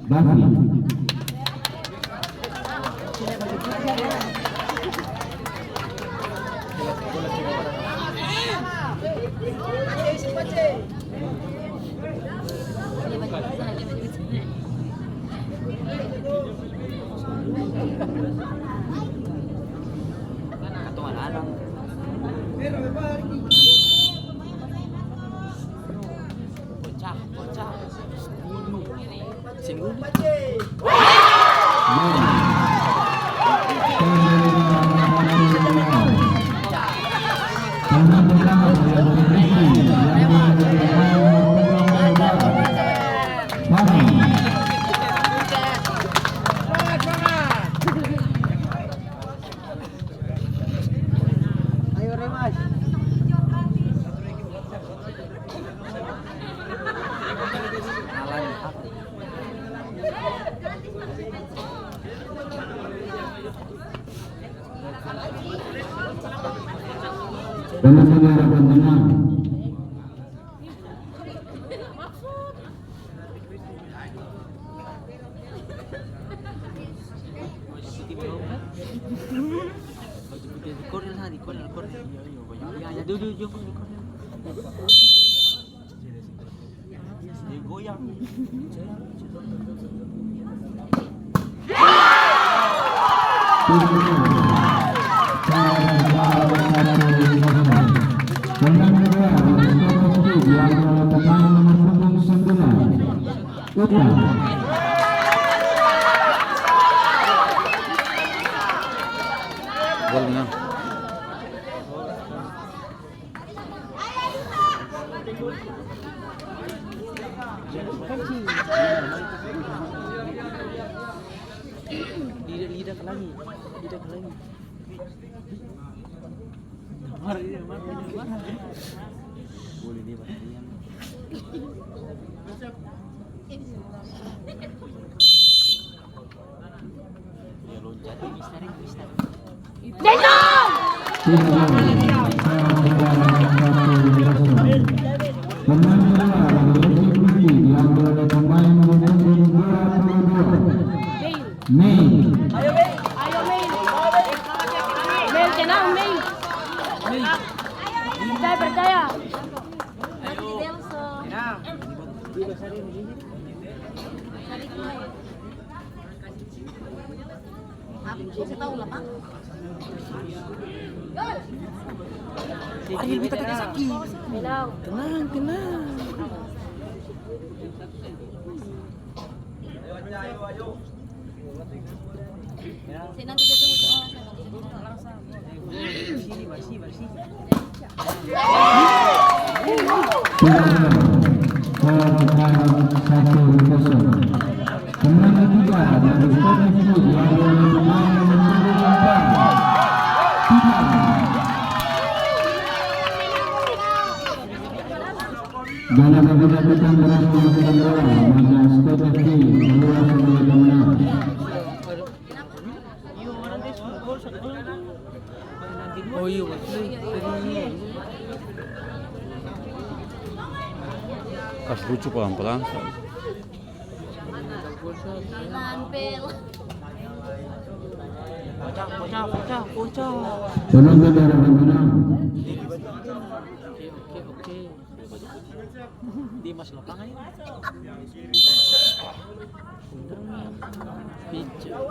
Davi. Dengan mengharapkan tenang. Golnya. Lidah ke lagi. Mari. Boleh dia berdiam. Ya loncat mister. Saya percaya. Aku tahu lah, Pak. Ariel kita kaki sakit. Tenang. Saya nanti ketemu sama Bersih. Kemenangan ketiga dari Stadion yang dalam kegiatan berhasil melakukan bola maka Stadion keluar sebagai pemenang. Oh iya, betul. Kasih lucu pelan-pelan. Bocah. Penonton darah pemenang. Oke. Di mas lapangan ini. Pinjam.